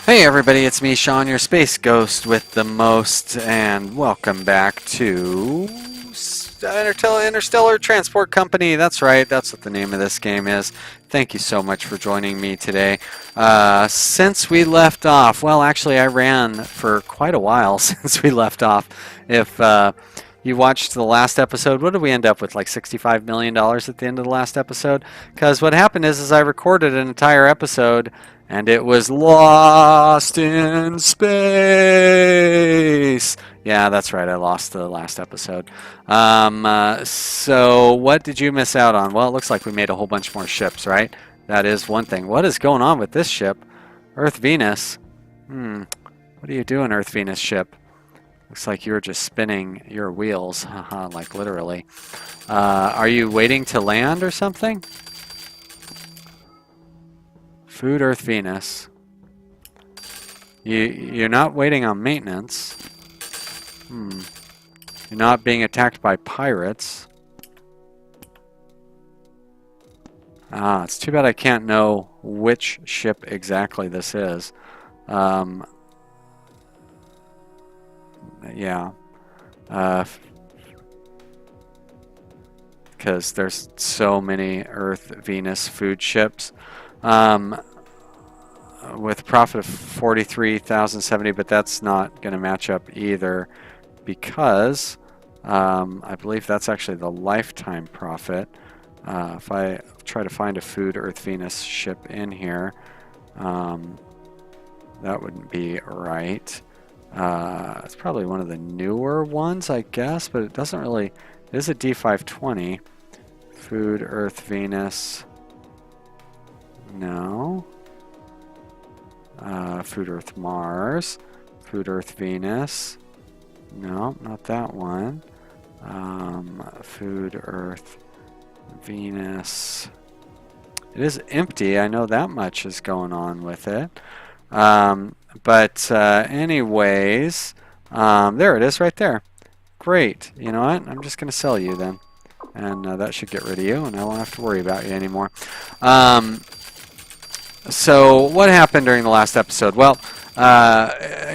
Hey everybody, it's me, Sean, your space ghost with the most, and welcome back to Interstellar Transport Company. That's right, that's what the name of this game is. Thank you so much for joining me today. Since we left off, well, actually I ran for quite a while since we left off. If you watched the last episode, what did we end up with, like $65 million at the end of the last episode? Because what happened is I recorded an entire episode and it was lost in space. Yeah, that's right. I lost the last episode. So what did you miss out on? Well, it looks like we made a whole bunch more ships, right? That is one thing. What is going on with this ship? Earth Venus. What are you doing, Earth Venus ship? Looks like you're just spinning your wheels. Haha, like literally. Are you waiting to land or something? Food Earth Venus. You're not waiting on maintenance. You're not being attacked by pirates. It's too bad I can't know which ship exactly this is. Yeah. Because there's so many Earth Venus food ships. With a profit of 43,070, but that's not going to match up either because I believe that's actually the lifetime profit. If I try to find a food Earth Venus ship in here, that wouldn't be right. It's probably one of the newer ones, I guess, but it doesn't really. It is a D520. Food Earth Venus. No. Food Earth Mars. Food Earth Venus. No, not that one. Food Earth Venus. It is empty. I know that much is going on with it. But anyways, there it is right there. Great. You know what? I'm just going to sell you then. And that should get rid of you, and I won't have to worry about you anymore. So what happened during the last episode? Well,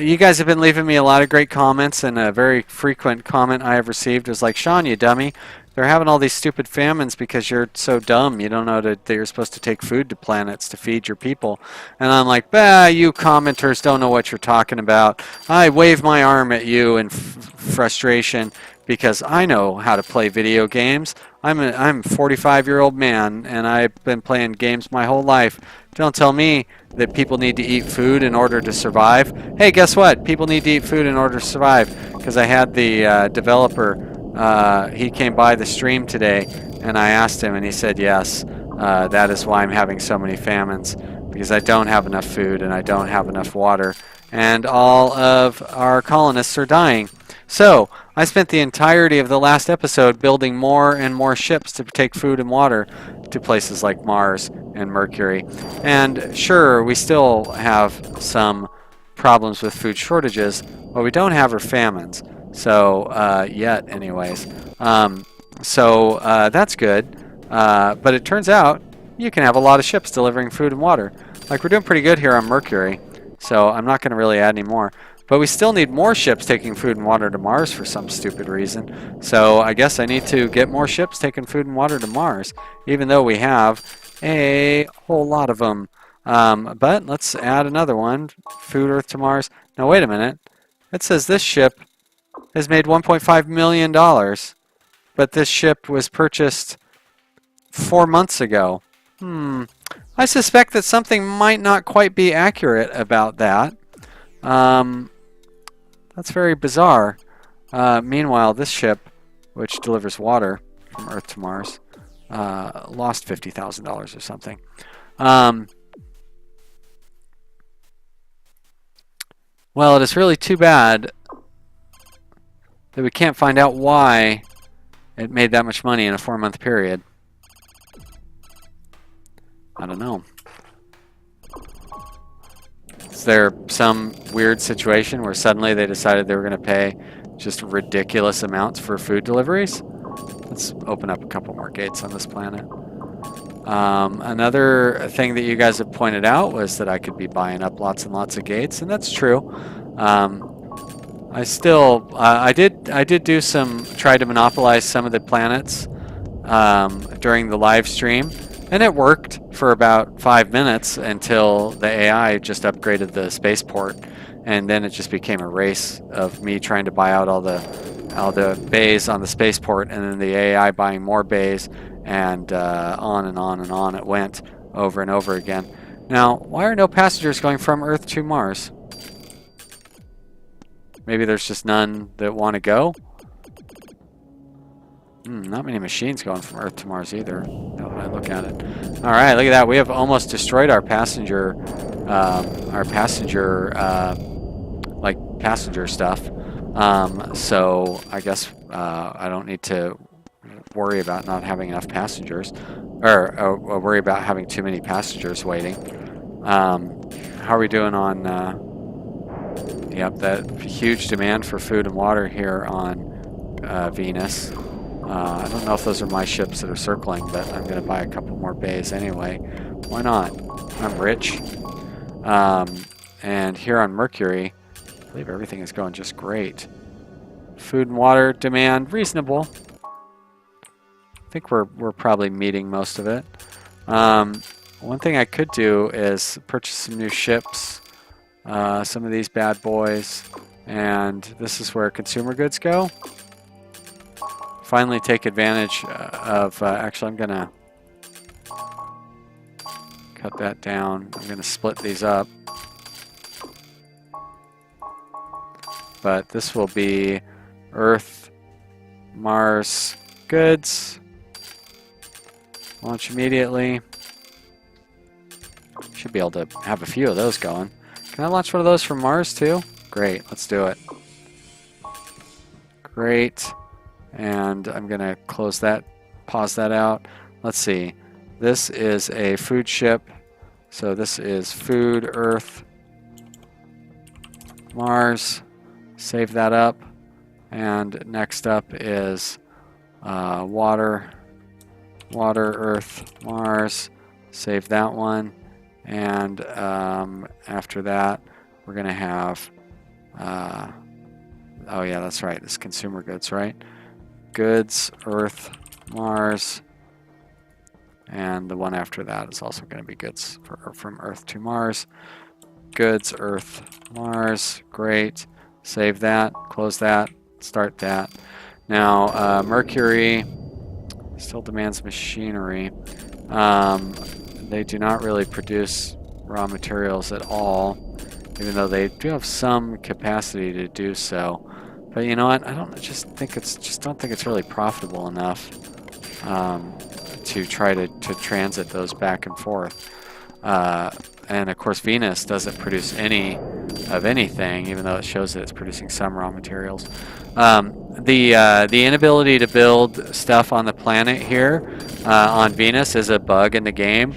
you guys have been leaving me a lot of great comments, and a very frequent comment I have received was like, Sean, you dummy, they're having all these stupid famines because you're so dumb. You don't know that you're supposed to take food to planets to feed your people. And I'm like, bah, you commenters don't know what you're talking about. I wave my arm at you in frustration because I know how to play video games. I'm a 45-year-old man, and I've been playing games my whole life. Don't tell me that people need to eat food in order to survive. Hey, guess what? People need to eat food in order to survive. Because I had the developer, he came by the stream today, and I asked him, and he said, yes, that is why I'm having so many famines. Because I don't have enough food, and I don't have enough water. And all of our colonists are dying. So, I spent the entirety of the last episode building more and more ships to take food and water to places like Mars and Mercury. And sure, we still have some problems with food shortages. What we don't have are famines. So, yet anyways. That's good. But it turns out you can have a lot of ships delivering food and water. Like, we're doing pretty good here on Mercury. So I'm not going to really add any more. But we still need more ships taking food and water to Mars for some stupid reason. So I guess I need to get more ships taking food and water to Mars, even though we have a whole lot of them. But let's add another one. Food Earth to Mars. Now wait a minute. It says this ship has made $1.5 million. But this ship was purchased 4 months ago. I suspect that something might not quite be accurate about that. That's very bizarre. Meanwhile, this ship, which delivers water from Earth to Mars, lost $50,000 or something. Well, it is really too bad that we can't find out why it made that much money in a 4-month period. I don't know. Is there some weird situation where suddenly they decided they were going to pay just ridiculous amounts for food deliveries? Let's open up a couple more gates on this planet. Another thing that you guys have pointed out was that I could be buying up lots and lots of gates, and that's true. I still, I did do some, try to monopolize some of the planets during the live stream, and it worked for about 5 minutes until the AI just upgraded the spaceport, and then it just became a race of me trying to buy out all the bays on the spaceport, and then the AI buying more bays, and on and on and on it went over and over again. Now, why are no passengers going from Earth to Mars? Maybe there's just none that want to go? Not many machines going from Earth to Mars either, now that I look at it. All right, look at that. We have almost destroyed our passenger stuff. So I guess I don't need to worry about not having enough passengers, or worry about having too many passengers waiting. How are we doing on... Yep, that huge demand for food and water here on Venus. I don't know if those are my ships that are circling, but I'm going to buy a couple more bays anyway. Why not? I'm rich. And here on Mercury, I believe everything is going just great. Food and water demand, reasonable. I think we're probably meeting most of it. One thing I could do is purchase some new ships. Some of these bad boys, and this is where consumer goods go. Finally take advantage of, actually I'm gonna cut that down. I'm gonna split these up, but this will be Earth, Mars goods. Launch immediately. Should be able to have a few of those going. Can I launch one of those from Mars too? Great, let's do it. Great. And I'm going to close that, pause that out. Let's see. This is a food ship. So this is food, Earth, Mars. Save that up. And next up is water, Earth, Mars. Save that one. And after that, we're going to have, oh yeah, that's right, this consumer goods, right? Goods, Earth, Mars, and the one after that is also going to be goods from Earth to Mars. Goods, Earth, Mars, great. Save that, close that, start that. Now, Mercury still demands machinery. They do not really produce raw materials at all, even though they do have some capacity to do so. But you know what? I don't think it's really profitable enough to try to transit those back and forth. And of course, Venus doesn't produce any of anything, even though it shows that it's producing some raw materials. The inability to build stuff on the planet here on Venus is a bug in the game.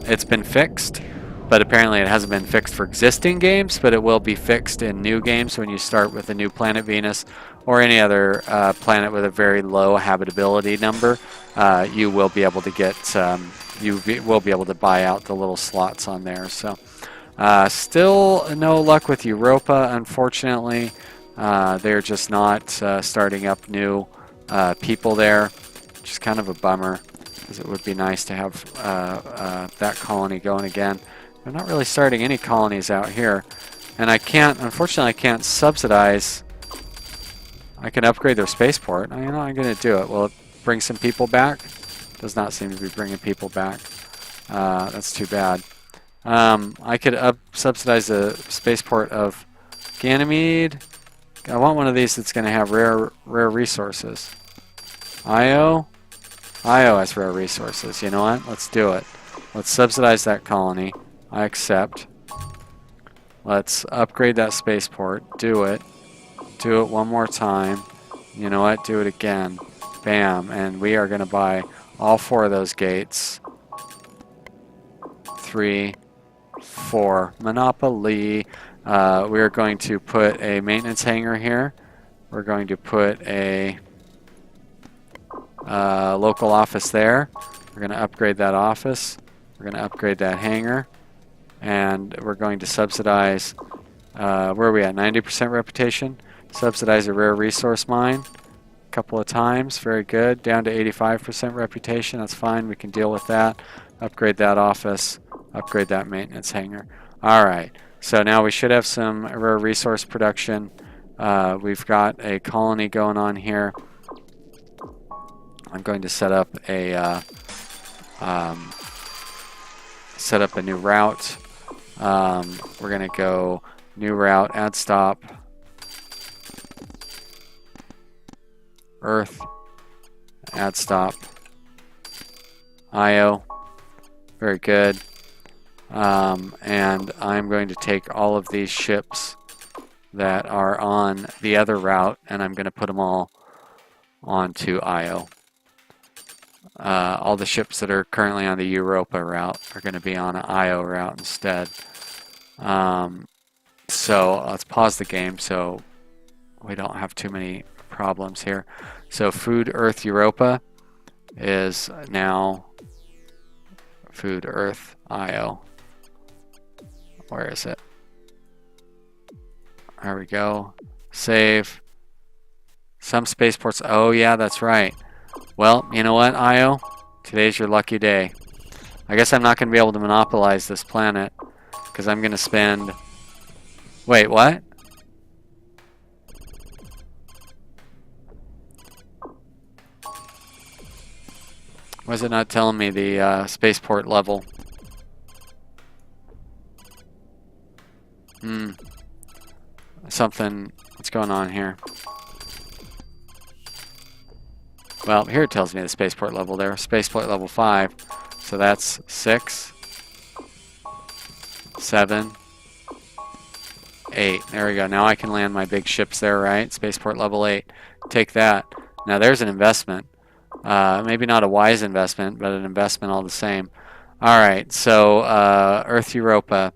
It's been fixed, but apparently it hasn't been fixed for existing games, but it will be fixed in new games when you start with a new planet Venus or any other planet with a very low habitability number. You will be able to get will be able to buy out the little slots on there. So still no luck with Europa, unfortunately. They're just not starting up new people there, which is kind of a bummer, because it would be nice to have that colony going again. They're not really starting any colonies out here, and unfortunately I can't subsidize. I can upgrade their spaceport. I'm going to do it. Will it bring some people back? Does not seem to be bringing people back. That's too bad. I could subsidize the spaceport of Ganymede. I want one of these that's going to have rare resources. Io has rare resources. You know what? Let's do it. Let's subsidize that colony. I accept. Let's upgrade that spaceport. Do it. Do it one more time. You know what? Do it again. Bam. And we are going to buy all 4 of those gates. 3, 4. Monopoly. We are going to put a maintenance hangar here. We're going to put a local office there. We're going to upgrade that office. We're going to upgrade that hangar. And we're going to subsidize, where are we at, 90% reputation? Subsidize a rare resource mine a couple of times. Very good. Down to 85% reputation. That's fine. We can deal with that. Upgrade that office. Upgrade that maintenance hangar. All right. So now we should have some rare resource production. We've got a colony going on here. I'm going to set up a new route. We're going to go new route, add stop, Earth, add stop, IO. Very good. And I'm going to take all of these ships that are on the other route, and I'm going to put them all onto IO. All the ships that are currently on the Europa route are going to be on an IO route instead. So let's pause the game so we don't have too many problems here. So Food Earth Europa is now Food Earth IO. Where is it? There we go. Save. Some spaceports. Oh yeah, that's right. Well, you know what, IO? Today's your lucky day. I guess I'm not going to be able to monopolize this planet because I'm going to spend... Wait, what? Why is it not telling me the spaceport level? Something... What's going on here? Well, here it tells me the spaceport level there. Spaceport level 5. So that's 6, 7, 8. There we go. Now I can land my big ships there, right? Spaceport level 8. Take that. Now there's an investment. Maybe not a wise investment, but an investment all the same. Alright, so Earth Europa.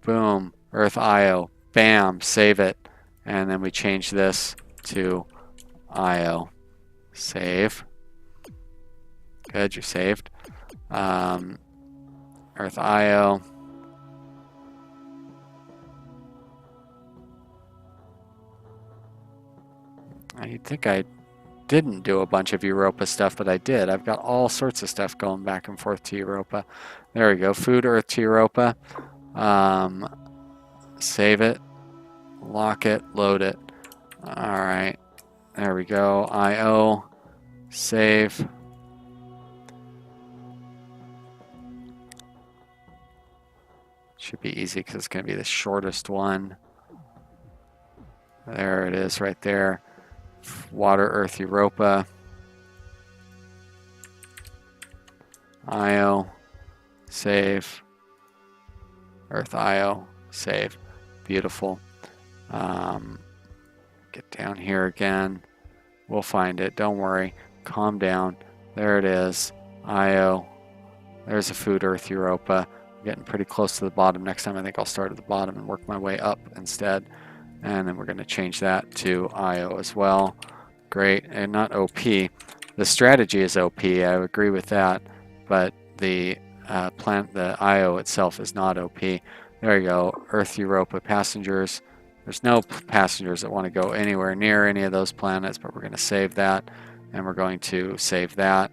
Boom. Earth IO. Bam. Save it. And then we change this to IO. Save. Good, you're saved. Earth IO. I think I didn't do a bunch of Europa stuff, but I did. I've got all sorts of stuff going back and forth to Europa. There we go. Food Earth to Europa. Save it. Lock it. Load it. Alright. There we go. IO. Save. Should be easy because it's going to be the shortest one. There it is right there. Water Earth Europa. IO. Save. Earth IO. Save. Beautiful. Get down here again. We'll find it. Don't worry. Calm down. There it is. IO. There's a Food Earth Europa. I'm getting pretty close to the bottom. Next time I think I'll start at the bottom and work my way up instead. And then we're going to change that to IO as well. Great. And not OP. The strategy is OP. I agree with that. But the the IO itself is not OP. There you go. Earth Europa passengers. There's no passengers that want to go anywhere near any of those planets, but we're going to save that. And we're going to save that.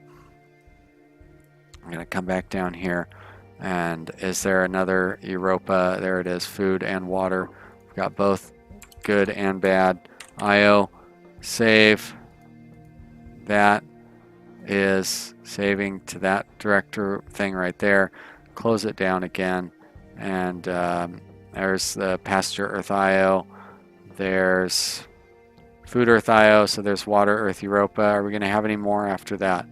I'm going to come back down here. And is there another Europa? There it is. Food and water. We've got both good and bad. IO. Save. That is saving to that director thing right there. Close it down again. And there's the passenger Earth IO. There's Food Earth IO. So there's Water Earth Europa. Are we going to have any more after that?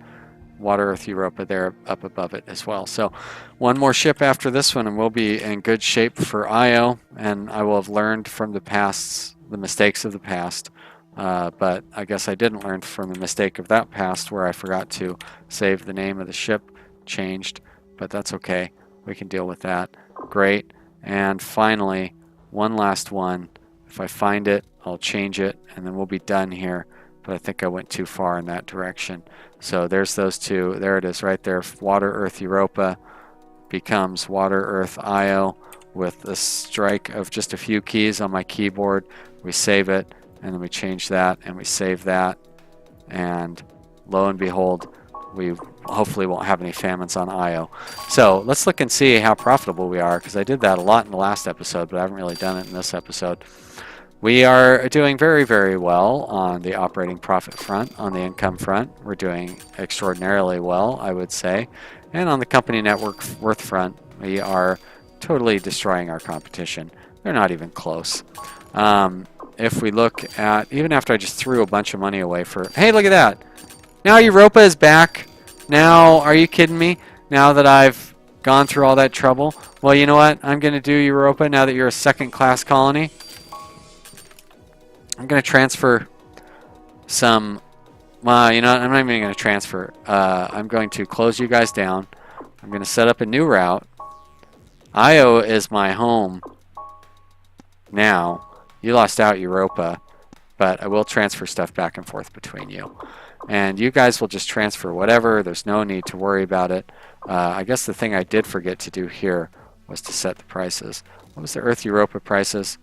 Water Earth Europa there up above it as well. So one more ship after this one and we'll be in good shape for IO. And I will have learned from the mistakes of the past. But I guess I didn't learn from the mistake of that past where I forgot to save the name of the ship changed. But that's okay. We can deal with that. Great. And finally, one last one. If I find it, I'll change it, and then we'll be done here. but I think I went too far in that direction. So there's those two. There it is right there. Water, Earth, Europa becomes Water, Earth, Io with a strike of just a few keys on my keyboard. We save it, and then we change that, and we save that. And lo and behold, we hopefully won't have any famines on Io. So let's look and see how profitable we are, because I did that a lot in the last episode, but I haven't really done it in this episode. We are doing very, very well on the operating profit front. On the income front, we're doing extraordinarily well, I would say. And on the company network worth front, we are totally destroying our competition. They're not even close. If we look at, even after I just threw a bunch of money away for, hey, look at that. Now Europa is back. Now, are you kidding me? Now that I've gone through all that trouble. Well, you know what? I'm going to do Europa now that you're a second-class colony. I'm going to transfer some, well, you know what? I'm not even going to transfer. I'm going to close you guys down. I'm going to set up a new route. Io is my home now. You lost out Europa, but I will transfer stuff back and forth between you. And you guys will just transfer whatever. There's no need to worry about it. I guess the thing I did forget to do here was to set the prices. What was the Earth Europa prices?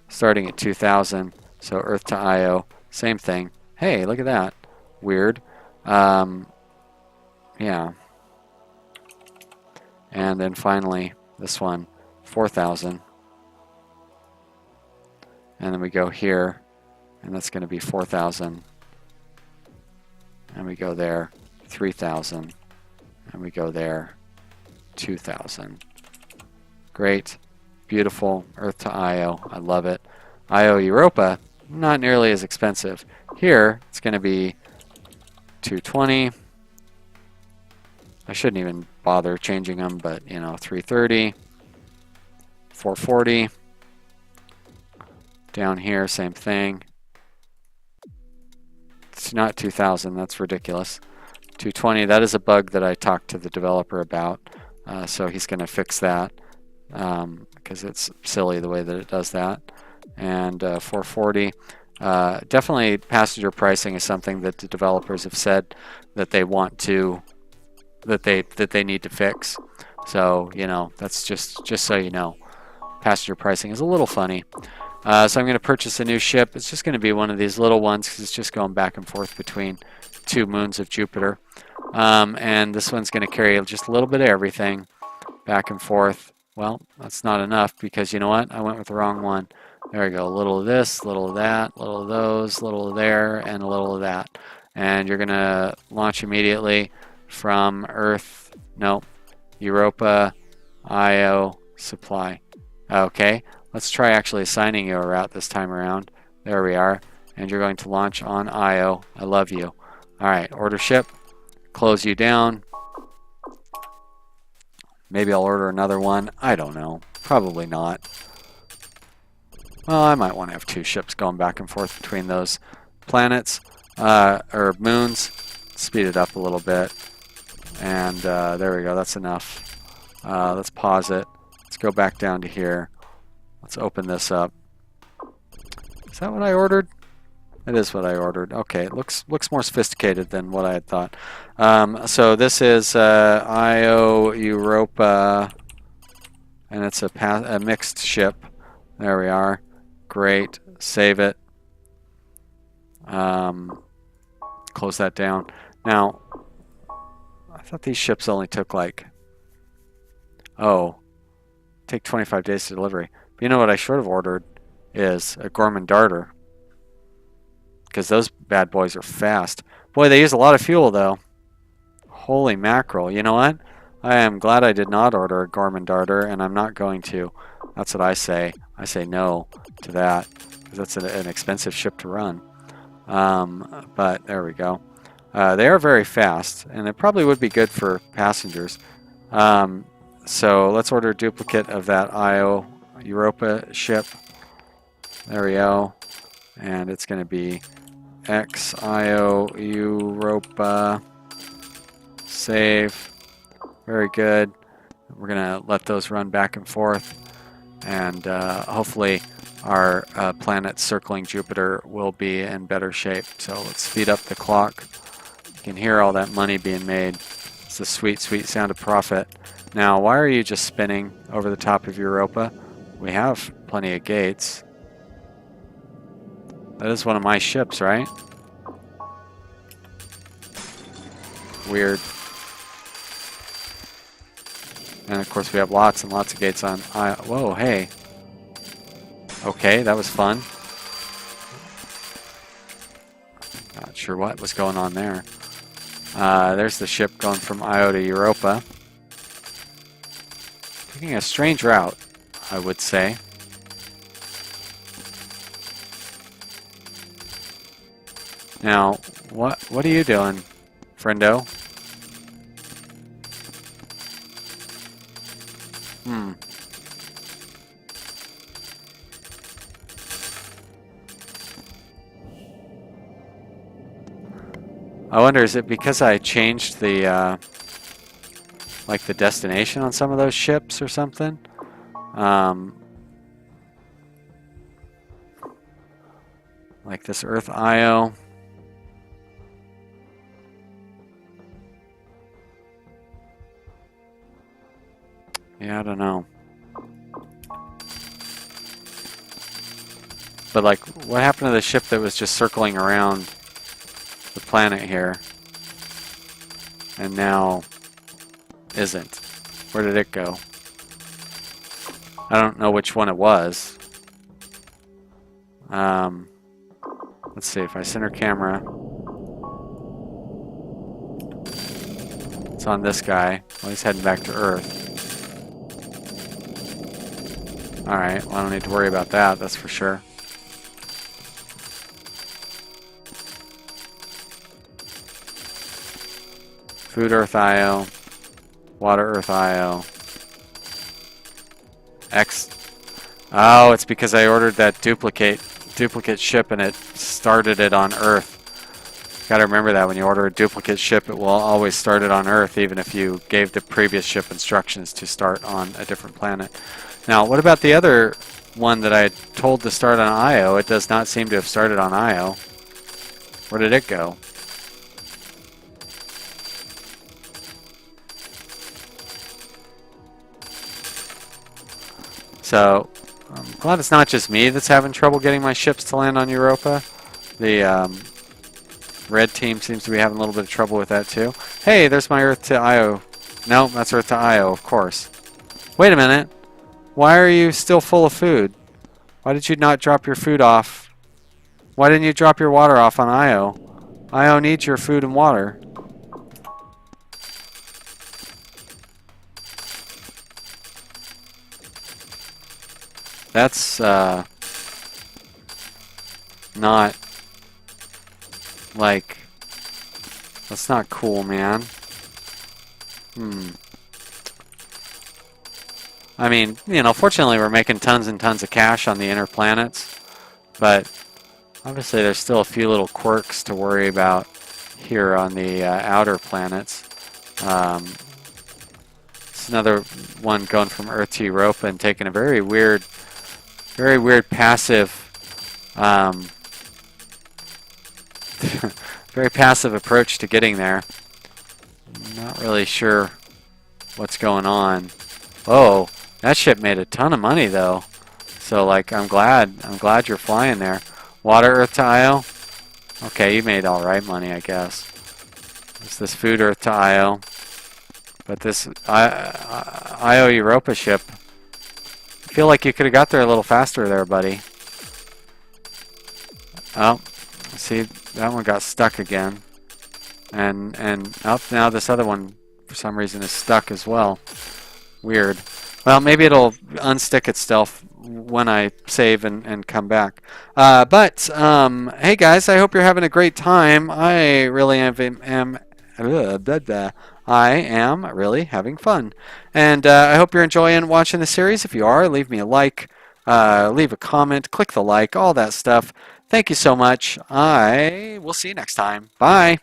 Starting at 2,000. So Earth to Io, same thing. Hey, look at that. Weird. Yeah. And then finally, this one, 4,000. And then we go here, and that's going to be 4,000. And we go there, 3,000. And we go there, 2,000. Great. Beautiful. Earth to Io. I love it. Io Europa, not nearly as expensive. Here, it's going to be 220. I shouldn't even bother changing them, but, you know, 330. 440. Down here, same thing. It's not 2,000. That's ridiculous. 220. That is a bug that I talked to the developer about. So he's going to fix that because it's silly the way that it does that. And 440. Definitely, passenger pricing is something that the developers have said that they want to, that they need to fix. So you know, that's just so you know, passenger pricing is a little funny. So I'm going to purchase a new ship. It's just going to be one of these little ones because it's just going back and forth between two moons of Jupiter. And this one's going to carry just a little bit of everything back and forth. Well, that's not enough because you know what? I went with the wrong one. There we go. A little of this, a little of that, a little of those, a little of there, and a little of that. And you're going to launch immediately from Earth. No, Europa, Io, supply. Okay. Let's try actually assigning you a route this time around. There we are. And you're going to launch on Io. I love you. All right, order ship. Close you down. Maybe I'll order another one. I don't know. Probably not. Well, I might want to have two ships going back and forth between those planets or moons. Speed it up a little bit. And there we go. That's enough. Let's pause it. Let's go back down to here. Let's open this up. Is that what I ordered? It is what I ordered. Okay, it looks more sophisticated than what I had thought. So this is Io Europa, and it's a mixed ship. There we are. Great. Save it. Close that down. Now, I thought these ships only took like, take 25 days to delivery. You know what I should have ordered is a Gorman Darter, because those bad boys are fast. Boy, they use a lot of fuel though. Holy mackerel. You know what? I am glad I did not order a Gorman Darter, and I'm not going to. That's what I say. I say no to that because that's an expensive ship to run. But there we go. They are very fast, and it probably would be good for passengers. So let's order a duplicate of that Io Europa ship. There we go. And it's going to be XIO Europa. Save. Very good. We're going to let those run back and forth. And hopefully our planet circling Jupiter will be in better shape. So let's speed up the clock. You can hear all that money being made. It's the sweet, sweet sound of profit. Now, why are you just spinning over the top of Europa? We have plenty of gates. That is one of my ships, right? Weird. And of course we have lots and lots of gates on. Whoa, hey. Okay, that was fun. Not sure what was going on there. There's the ship going from Io to Europa. Taking a strange route, I would say. Now, what are you doing, friendo? I wonder, is it because I changed the like the destination on some of those ships or something? Like this Earth Io. Yeah, I don't know. But like, what happened to the ship that was just circling around the planet here and now isn't? Where did it go? I don't know which one it was. Let's see if I center camera. It's on this guy. Well, he's heading back to Earth. Alright, well, I don't need to worry about that, that's for sure. Food Earth Io. Water Earth Io. X. Oh, it's because I ordered that duplicate ship and it started it on Earth. Gotta remember that when you order a duplicate ship, it will always start it on Earth, even if you gave the previous ship instructions to start on a different planet. Now, what about the other one that I had told to start on Io? It does not seem to have started on Io. Where did it go? So, I'm glad it's not just me that's having trouble getting my ships to land on Europa. The red team seems to be having a little bit of trouble with that too. Hey, there's my Earth to Io. No, that's Earth to Io, of course. Wait a minute. Why are you still full of food? Why did you not drop your food off? Why didn't you drop your water off on Io? Io needs your food and water. That's not like, that's not cool, man. I mean, you know, fortunately we're making tons and tons of cash on the inner planets, but obviously there's still a few little quirks to worry about here on the outer planets. It's another one going from Earth to Europa and taking a very weird passive, very passive approach to getting there. I'm not really sure what's going on. Oh, that ship made a ton of money though. So like, I'm glad you're flying there. Water Earth to Io. Okay, you made all right money, I guess. There's this Food Earth to Io, but this Io Europa ship. I feel like you could have got there a little faster there, buddy. Oh, see, that one got stuck again. And oh, now this other one, for some reason, is stuck as well. Weird. Well, maybe it'll unstick itself when I save and come back. But hey guys, I hope you're having a great time. I really am really having fun. And I hope you're enjoying watching the series. If you are, leave me a like, leave a comment, click the like, all that stuff. Thank you so much. I will see you next time. Bye.